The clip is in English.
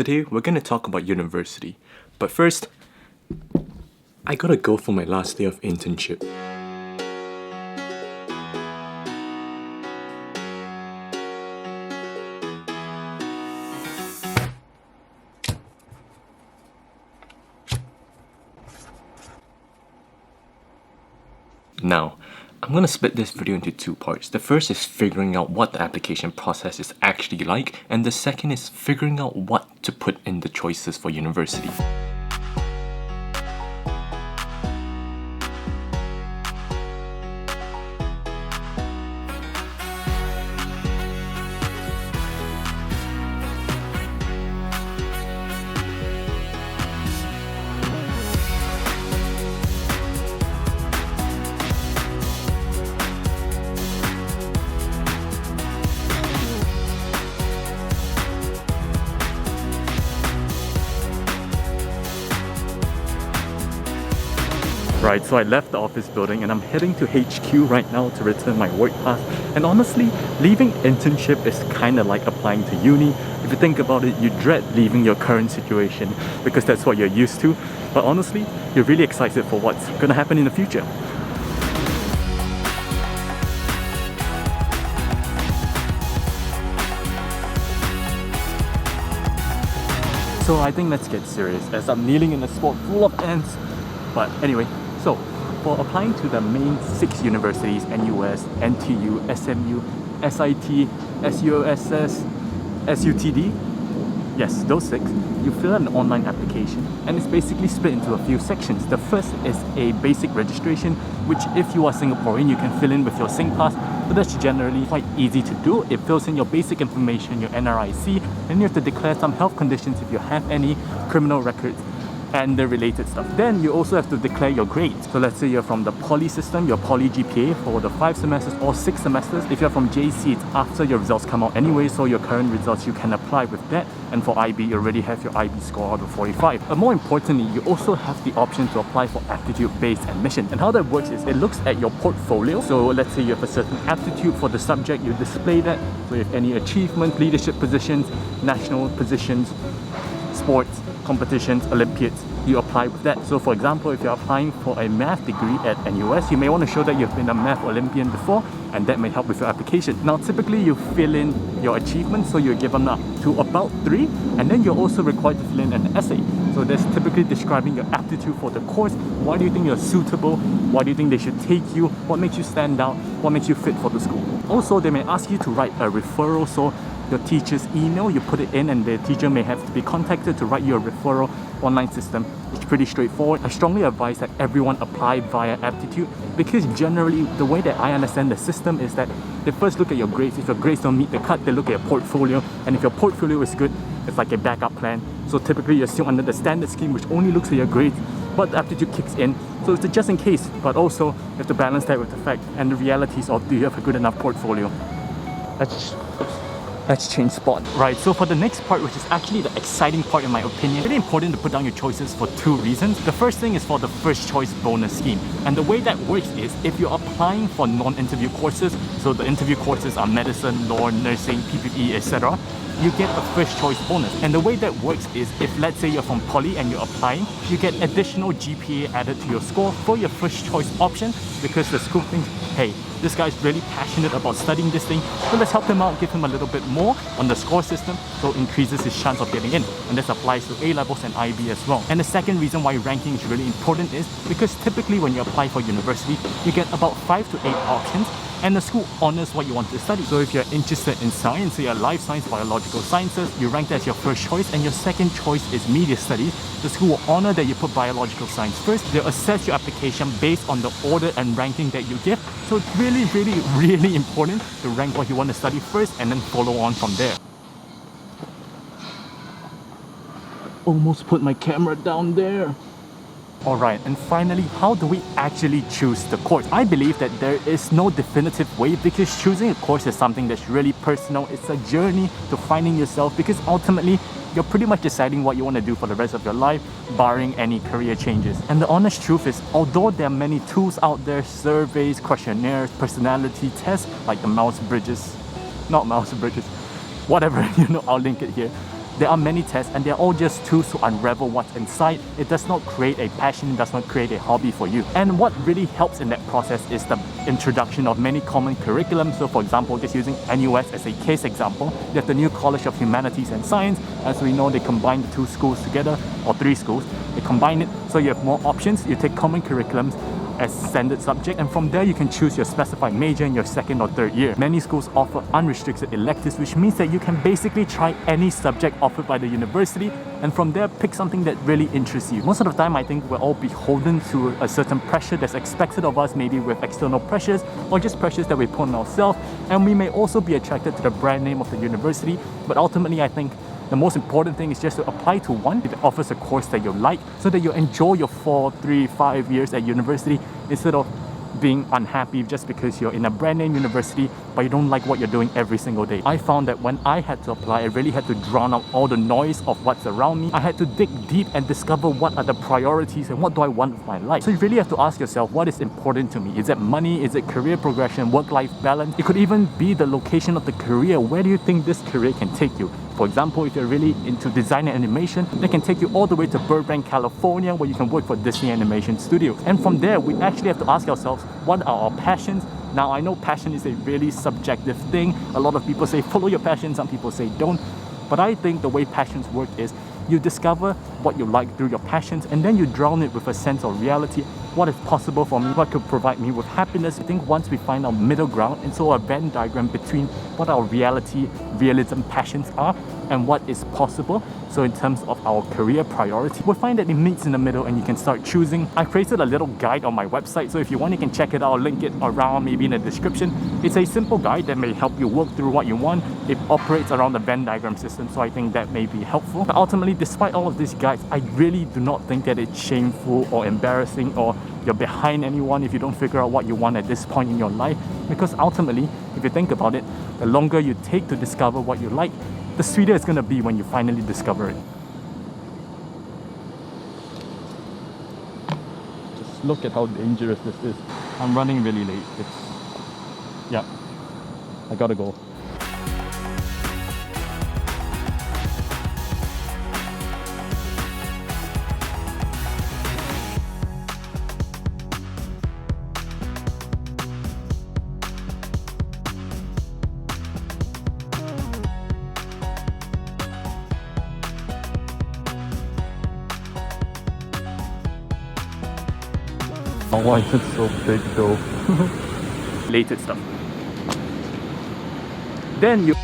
Today we're going to talk about university. But first, I gotta go for my last day of internship. Now, I'm going to split this video into two parts. The first is figuring out what the application process is actually like, and the second is figuring out what to put in the choices for university. Right, so I left the office building and I'm heading to HQ right now to return my work pass. And honestly, leaving internship is kind of like applying to uni. If you think about it, you dread leaving your current situation because that's what you're used to. But honestly, you're really excited for what's gonna happen in the future. So I think let's get serious as I'm kneeling in a spot full of ants. But anyway, so for applying to the main 6 universities, NUS, NTU, SMU, SIT, SUSS, SUTD, yes, those 6, you fill out an online application and it's basically split into a few sections. The first is a basic registration, which if you are Singaporean, you can fill in with your SingPass, but that's generally quite easy to do. It fills in your basic information, your NRIC, and you have to declare some health conditions if you have any, criminal records, and the related stuff. Then you also have to declare your grades. So let's say you're from the poly system, your poly GPA for the 5 semesters or 6 semesters. If you're from JC, it's after your results come out anyway, so your current results, you can apply with that. And for IB, you already have your IB score out of 45. But more importantly, you also have the option to apply for Aptitude-based Admissions. And how that works is it looks at your portfolio. So let's say you have a certain aptitude for the subject, you display that. So you have any achievement, leadership positions, national positions, sports, competitions, Olympiads, you apply with that. So for example, if you're applying for a math degree at NUS, you may want to show that you've been a math Olympian before, and that may help with your application. Now typically you fill in your achievements, so you're given up to about 3, and then you're also required to fill in an essay. So that's typically describing your aptitude for the course. Why do you think you're suitable? Why do you think they should take you? What makes you stand out? What makes you fit for the school? Also, they may ask you to write a referral, so your teacher's email, you put it in and the teacher may have to be contacted to write you a referral online system. It's pretty straightforward. I strongly advise that everyone apply via Aptitude because generally the way that I understand the system is that they first look at your grades. If your grades don't meet the cut, they look at your portfolio, and if your portfolio is good, it's like a backup plan. So typically you're still under the standard scheme which only looks at your grades, but Aptitude kicks in. So it's a just in case, but also you have to balance that with the fact and the realities of do you have a good enough portfolio. Let's change spot. Right, so for the next part, which is actually the exciting part in my opinion, really important to put down your choices for 2 reasons. The first thing is for the first choice bonus scheme. And the way that works is if you're applying for non-interview courses, so the interview courses are medicine, law, nursing, PPE, etc., you get a first choice bonus. And the way that works is if let's say you're from poly and you're applying, you get additional GPA added to your score for your first choice option because the school thinks, hey, this guy's really passionate about studying this thing, so let's help him out, give him a little bit more on the score system, so increases his chance of getting in. And this applies to A-levels and IB as well. And the second reason why ranking is really important is because typically when you apply for university, you get about 5 to 8 options, and the school honors what you want to study. So if you're interested in science, say life science, biological sciences, you rank that as your first choice, and your second choice is media studies. The school will honor that you put biological science first. They'll assess your application based on the order and ranking that you give. So it's really important to rank what you want to study first and then follow on from there. Almost put my camera down there. Alright, and finally, how do we actually choose the course? I believe that there is no definitive way because choosing a course is something that's really personal. It's a journey to finding yourself because ultimately, you're pretty much deciding what you want to do for the rest of your life, barring any career changes. And the honest truth is, although there are many tools out there, surveys, questionnaires, personality tests, like the Mouse Bridges, not Mouse Bridges, whatever, I'll link it here. There are many tests and they're all just tools to unravel what's inside. It does not create a passion, does not create a hobby for you. And what really helps in that process is the introduction of many common curriculums. So for example, just using NUS as a case example, you have the new College of Humanities and Science. As we know, they combine the two schools together, or three schools. They combine it so you have more options. You take common curriculums as standard subject, and from there you can choose your specified major in your second or third year. Many schools offer unrestricted electives, which means that you can basically try any subject offered by the university, and from there pick something that really interests you. Most of the time I think we're all beholden to a certain pressure that's expected of us, maybe with external pressures or just pressures that we put on ourselves, and we may also be attracted to the brand name of the university, but ultimately I think the most important thing is just to apply to one that offers a course that you like, so that you enjoy your 4, 3, 5 years at university instead of being unhappy just because you're in a brand name university but you don't like what you're doing every single day. I found that when I had to apply, I really had to drown out all the noise of what's around me. I had to dig deep and discover what are the priorities and what do I want with my life. So you really have to ask yourself, what is important to me? Is it money? Is it career progression, work-life balance? It could even be the location of the career. Where do you think this career can take you? For example, if you're really into design and animation, they can take you all the way to Burbank, California, where you can work for Disney Animation Studios. And from there, we actually have to ask ourselves, what are our passions? Now, I know passion is a really subjective thing. A lot of people say follow your passion, some people say don't. But I think the way passions work is you discover what you like through your passions, and then you drown it with a sense of reality. What is possible for me? What could provide me with happiness? I think once we find our middle ground, and so a Venn diagram between what our realism, passions are, and what is possible, so in terms of our career priority, we'll find that it meets in the middle and you can start choosing. I created a little guide on my website, so if you want, you can check it out. I'll link it around maybe in the description. It's a simple guide that may help you work through what you want. It operates around the Venn diagram system, so I think that may be helpful. But ultimately, despite all of these guides, I really do not think that it's shameful or embarrassing or you're behind anyone if you don't figure out what you want at this point in your life. Because ultimately, if you think about it, the longer you take to discover what you like, the sweeter it's going to be when you finally discover it. Just look at how dangerous this is. I'm running really late. Yeah, I gotta go. Oh, why is it so big though? Related stuff. Then you